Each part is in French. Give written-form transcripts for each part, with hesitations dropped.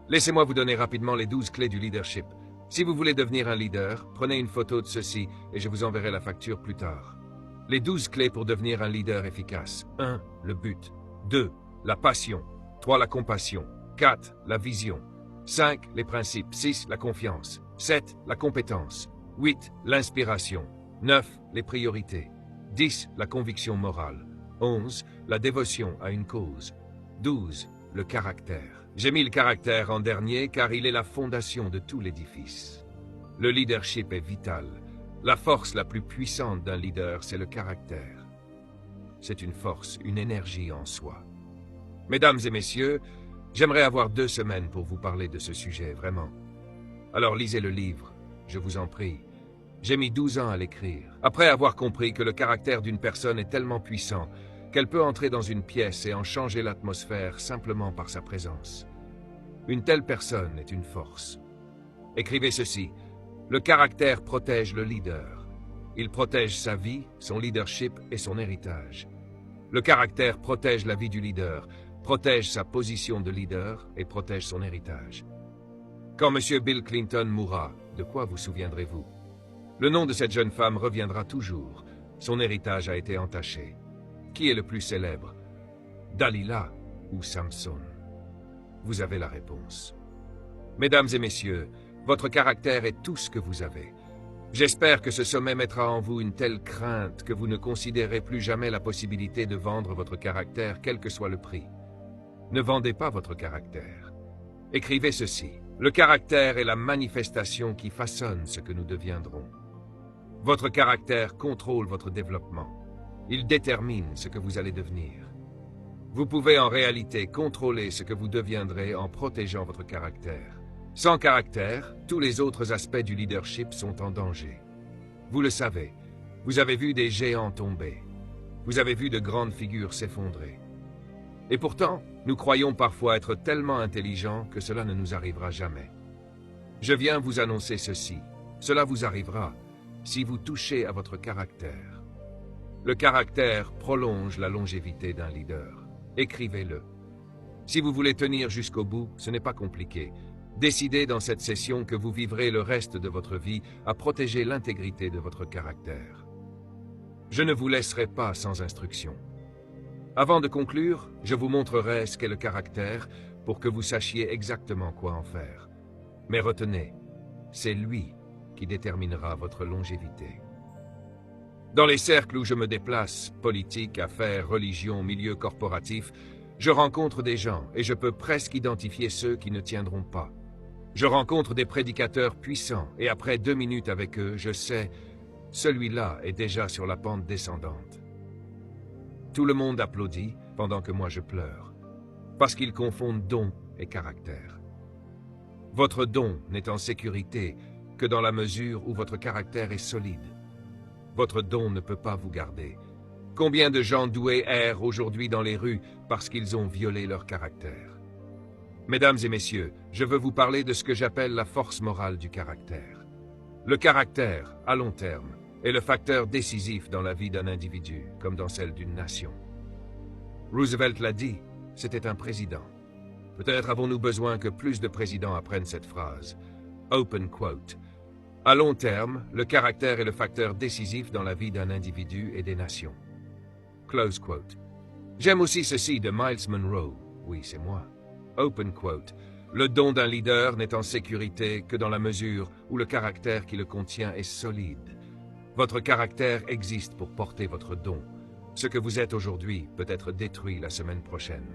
Laissez-moi vous donner rapidement les 12 clés du leadership. Si vous voulez devenir un leader, prenez une photo de ceci et je vous enverrai la facture plus tard. Les 12 clés pour devenir un leader efficace. 1. Le but. 2. La passion. 3. La compassion. 4. La vision. 5. Les principes. 6. La confiance. 7. La compétence. 8. L'inspiration. 9. Les priorités. 10. La conviction morale. 11. La dévotion à une cause. 12. Le caractère. J'ai mis le caractère en dernier car il est la fondation de tout l'édifice. Le leadership est vital. La force la plus puissante d'un leader, c'est le caractère. C'est une force, une énergie en soi. Mesdames et messieurs, j'aimerais avoir 2 semaines pour vous parler de ce sujet, vraiment. Alors lisez le livre, je vous en prie. J'ai mis 12 ans à l'écrire, après avoir compris que le caractère d'une personne est tellement puissant qu'elle peut entrer dans une pièce et en changer l'atmosphère simplement par sa présence. Une telle personne est une force. Écrivez ceci, le caractère protège le leader. Il protège sa vie, son leadership et son héritage. Le caractère protège la vie du leader, protège sa position de leader et protège son héritage. Quand M. Bill Clinton mourra, de quoi vous souviendrez-vous? Le nom de cette jeune femme reviendra toujours. Son héritage a été entaché. Qui est le plus célèbre? Dalila ou Samson? Vous avez la réponse. Mesdames et messieurs, votre caractère est tout ce que vous avez. J'espère que ce sommet mettra en vous une telle crainte que vous ne considérez plus jamais la possibilité de vendre votre caractère, quel que soit le prix. Ne vendez pas votre caractère. Écrivez ceci. Le caractère est la manifestation qui façonne ce que nous deviendrons. Votre caractère contrôle votre développement. Il détermine ce que vous allez devenir. Vous pouvez en réalité contrôler ce que vous deviendrez en protégeant votre caractère. Sans caractère, tous les autres aspects du leadership sont en danger. Vous le savez, vous avez vu des géants tomber. Vous avez vu de grandes figures s'effondrer. Et pourtant, nous croyons parfois être tellement intelligents que cela ne nous arrivera jamais. Je viens vous annoncer ceci. Cela vous arrivera si vous touchez à votre caractère. Le caractère prolonge la longévité d'un leader. Écrivez-le. Si vous voulez tenir jusqu'au bout, ce n'est pas compliqué. Décidez dans cette session que vous vivrez le reste de votre vie à protéger l'intégrité de votre caractère. Je ne vous laisserai pas sans instruction. Avant de conclure, je vous montrerai ce qu'est le caractère pour que vous sachiez exactement quoi en faire. Mais retenez, c'est lui qui déterminera votre longévité. Dans les cercles où je me déplace, politique, affaires, religion, milieu corporatif, je rencontre des gens et je peux presque identifier ceux qui ne tiendront pas. Je rencontre des prédicateurs puissants et après 2 minutes avec eux, je sais, celui-là est déjà sur la pente descendante. Tout le monde applaudit pendant que moi je pleure, parce qu'ils confondent don et caractère. Votre don n'est en sécurité que dans la mesure où votre caractère est solide. Votre don ne peut pas vous garder. Combien de gens doués errent aujourd'hui dans les rues parce qu'ils ont violé leur caractère? Mesdames et messieurs, je veux vous parler de ce que j'appelle la force morale du caractère. Le caractère, à long terme, est le facteur décisif dans la vie d'un individu, comme dans celle d'une nation. Roosevelt l'a dit, c'était un président. Peut-être avons-nous besoin que plus de présidents apprennent cette phrase. Open quote. À long terme, le caractère est le facteur décisif dans la vie d'un individu et des nations. Close quote. J'aime aussi ceci de Miles Monroe. Oui, c'est moi. Open quote. Le don d'un leader n'est en sécurité que dans la mesure où le caractère qui le contient est solide. Votre caractère existe pour porter votre don. Ce que vous êtes aujourd'hui peut être détruit la semaine prochaine.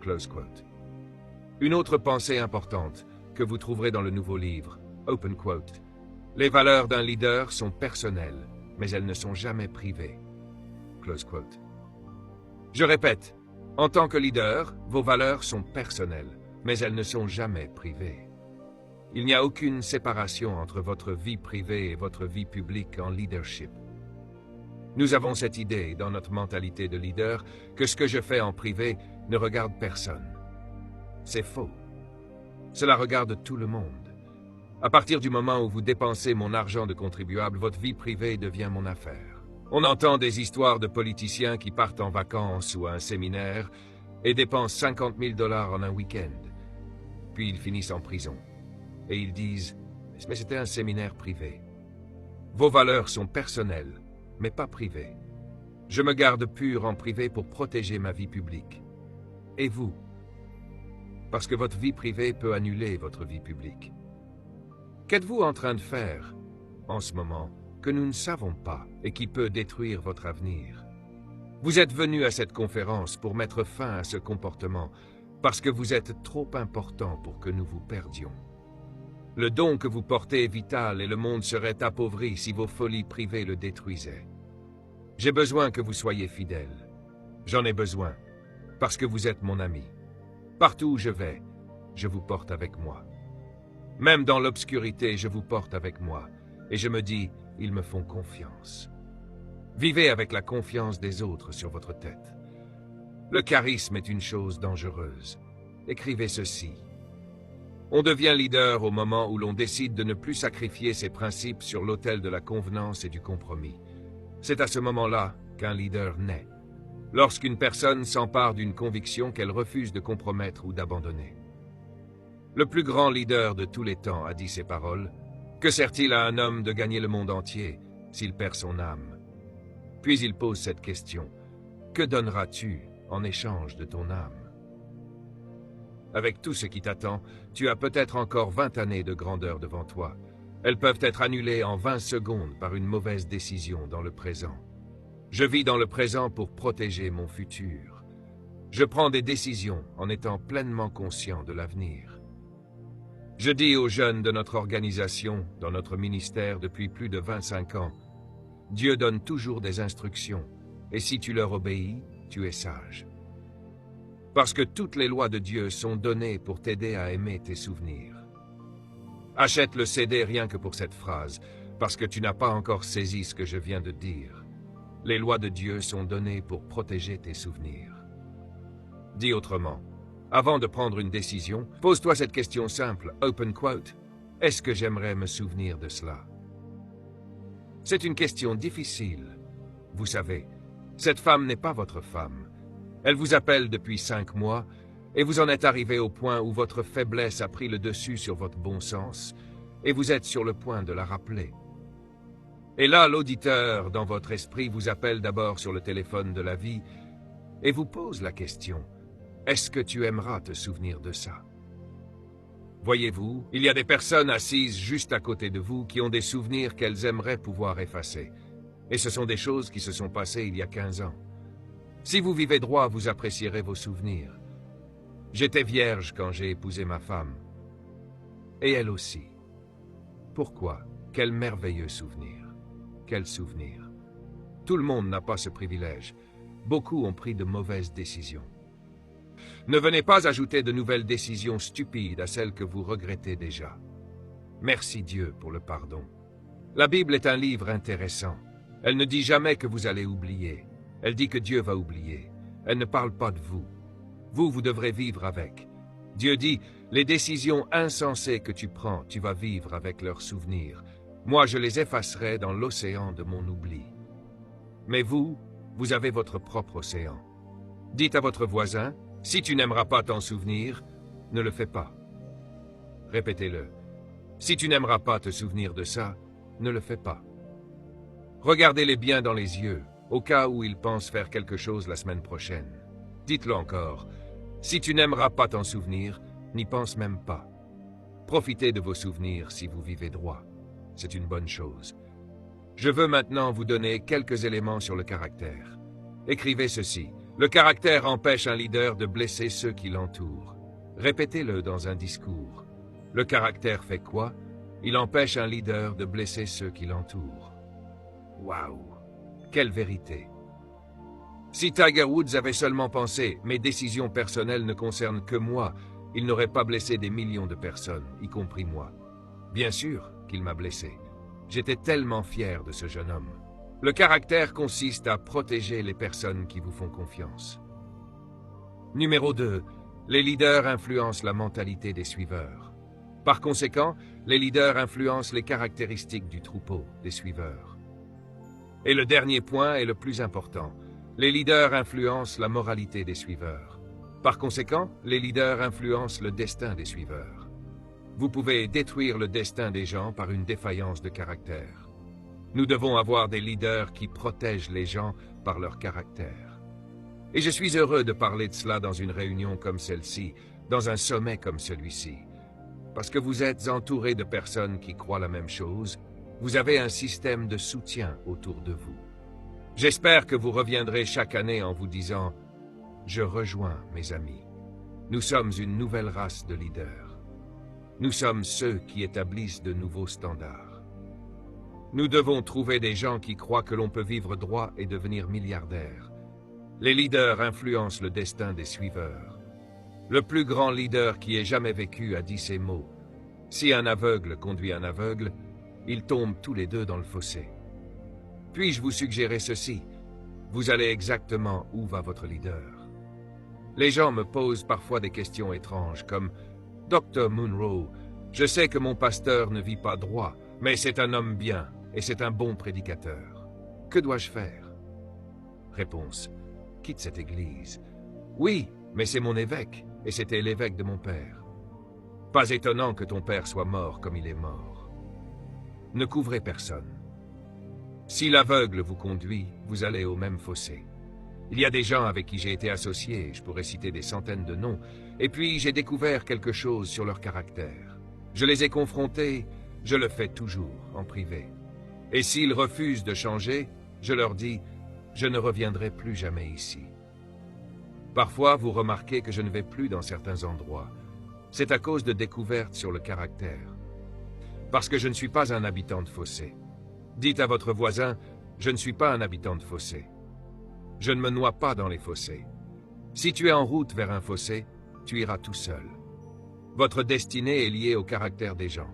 Close quote. Une autre pensée importante que vous trouverez dans le nouveau livre, Open quote. Les valeurs d'un leader sont personnelles, mais elles ne sont jamais privées. Close quote. Je répète, en tant que leader, vos valeurs sont personnelles, mais elles ne sont jamais privées. Il n'y a aucune séparation entre votre vie privée et votre vie publique en leadership. Nous avons cette idée dans notre mentalité de leader que ce que je fais en privé ne regarde personne. C'est faux. Cela regarde tout le monde. À partir du moment où vous dépensez mon argent de contribuable, votre vie privée devient mon affaire. On entend des histoires de politiciens qui partent en vacances ou à un séminaire et dépensent $50 000 en un week-end. puis ils finissent en prison. Et ils disent « Mais c'était un séminaire privé. » Vos valeurs sont personnelles, mais pas privées. Je me garde pur en privé pour protéger ma vie publique. Et vous? Parce que votre vie privée peut annuler votre vie publique. Qu'êtes-vous en train de faire, en ce moment, que nous ne savons pas et qui peut détruire votre avenir? Vous êtes venu à cette conférence pour mettre fin à ce comportement, parce que vous êtes trop important pour que nous vous perdions. Le don que vous portez est vital et le monde serait appauvri si vos folies privées le détruisaient. J'ai besoin que vous soyez fidèles. J'en ai besoin, parce que vous êtes mon ami. Partout où je vais, je vous porte avec moi. Même dans l'obscurité, je vous porte avec moi, et je me dis, ils me font confiance. Vivez avec la confiance des autres sur votre tête. Le charisme est une chose dangereuse. Écrivez ceci. On devient leader au moment où l'on décide de ne plus sacrifier ses principes sur l'autel de la convenance et du compromis. C'est à ce moment-là qu'un leader naît. Lorsqu'une personne s'empare d'une conviction qu'elle refuse de compromettre ou d'abandonner. Le plus grand leader de tous les temps a dit ces paroles. Que sert-il à un homme de gagner le monde entier s'il perd son âme? Puis il pose cette question. Que donneras-tu en échange de ton âme? Avec tout ce qui t'attend, tu as peut-être encore 20 années de grandeur devant toi. Elles peuvent être annulées en 20 secondes par une mauvaise décision dans le présent. Je vis dans le présent pour protéger mon futur. Je prends des décisions en étant pleinement conscient de l'avenir. Je dis aux jeunes de notre organisation, dans notre ministère depuis plus de 25 ans, Dieu donne toujours des instructions, et si tu leur obéis, tu es sage. Parce que toutes les lois de Dieu sont données pour t'aider à aimer tes souvenirs. Achète le CD rien que pour cette phrase, parce que tu n'as pas encore saisi ce que je viens de dire. Les lois de Dieu sont données pour protéger tes souvenirs. Dis autrement, avant de prendre une décision, pose-toi cette question simple, open quote. Est-ce que j'aimerais me souvenir de cela? C'est une question difficile. Vous savez, cette femme n'est pas votre femme. Elle vous appelle depuis 5 mois, et vous en êtes arrivé au point où votre faiblesse a pris le dessus sur votre bon sens, et vous êtes sur le point de la rappeler. Et là, l'auditeur, dans votre esprit, vous appelle d'abord sur le téléphone de la vie, et vous pose la question, est-ce que tu aimeras te souvenir de ça? Voyez-vous, il y a des personnes assises juste à côté de vous qui ont des souvenirs qu'elles aimeraient pouvoir effacer. Et ce sont des choses qui se sont passées il y a 15 ans. Si vous vivez droit, vous apprécierez vos souvenirs. J'étais vierge quand j'ai épousé ma femme. Et elle aussi. Pourquoi? Quel merveilleux souvenir. Quel souvenir. Tout le monde n'a pas ce privilège. Beaucoup ont pris de mauvaises décisions. Ne venez pas ajouter de nouvelles décisions stupides à celles que vous regrettez déjà. Merci Dieu pour le pardon. La Bible est un livre intéressant. Elle ne dit jamais que vous allez oublier. Elle dit que Dieu va oublier. Elle ne parle pas de vous. Vous devrez vivre avec. Dieu dit, les décisions insensées que tu prends, tu vas vivre avec leurs souvenirs. Moi, je les effacerai dans l'océan de mon oubli. Mais vous avez votre propre océan. Dites à votre voisin, si tu n'aimeras pas t'en souvenir, ne le fais pas. Répétez-le. Si tu n'aimeras pas te souvenir de ça, ne le fais pas. Regardez-les bien dans les yeux, au cas où ils pensent faire quelque chose la semaine prochaine. Dites-le encore. Si tu n'aimeras pas t'en souvenir, n'y pense même pas. Profitez de vos souvenirs si vous vivez droit. C'est une bonne chose. Je veux maintenant vous donner quelques éléments sur le caractère. Écrivez ceci. Le caractère empêche un leader de blesser ceux qui l'entourent. Répétez-le dans un discours. Le caractère fait quoi? Il empêche un leader de blesser ceux qui l'entourent. Waouh! Quelle vérité! Si Tiger Woods avait seulement pensé « mes décisions personnelles ne concernent que moi », il n'aurait pas blessé des millions de personnes, y compris moi. Bien sûr qu'il m'a blessé. J'étais tellement fier de ce jeune homme. Le caractère consiste à protéger les personnes qui vous font confiance. Numéro 2. Les leaders influencent la mentalité des suiveurs. Par conséquent, les leaders influencent les caractéristiques du troupeau des suiveurs. Et le dernier point est le plus important. Les leaders influencent la moralité des suiveurs. Par conséquent, les leaders influencent le destin des suiveurs. Vous pouvez détruire le destin des gens par une défaillance de caractère. Nous devons avoir des leaders qui protègent les gens par leur caractère. Et je suis heureux de parler de cela dans une réunion comme celle-ci, dans un sommet comme celui-ci. Parce que vous êtes entouré de personnes qui croient la même chose, vous avez un système de soutien autour de vous. J'espère que vous reviendrez chaque année en vous disant « Je rejoins mes amis. Nous sommes une nouvelle race de leaders. Nous sommes ceux qui établissent de nouveaux standards. Nous devons trouver des gens qui croient que l'on peut vivre droit et devenir milliardaire. Les leaders influencent le destin des suiveurs. Le plus grand leader qui ait jamais vécu a dit ces mots. Si un aveugle conduit un aveugle, ils tombent tous les deux dans le fossé. Puis-je vous suggérer ceci? Vous allez exactement où va votre leader. Les gens me posent parfois des questions étranges comme « Dr Munro, je sais que mon pasteur ne vit pas droit, mais c'est un homme bien et c'est un bon prédicateur. Que dois-je faire ?» Réponse: quitte cette église. Oui, mais c'est mon évêque, et c'était l'évêque de mon père. Pas étonnant que ton père soit mort comme il est mort. Ne couvrez personne. Si l'aveugle vous conduit, vous allez au même fossé. Il y a des gens avec qui j'ai été associé, je pourrais citer des centaines de noms, et puis j'ai découvert quelque chose sur leur caractère. Je les ai confrontés, je le fais toujours, en privé. Et s'ils refusent de changer, je leur dis « Je ne reviendrai plus jamais ici ». Parfois, vous remarquez que je ne vais plus dans certains endroits. C'est à cause de découvertes sur le caractère. Parce que je ne suis pas un habitant de fossé. Dites à votre voisin, je ne suis pas un habitant de fossé. Je ne me noie pas dans les fossés. Si tu es en route vers un fossé, tu iras tout seul. Votre destinée est liée au caractère des gens.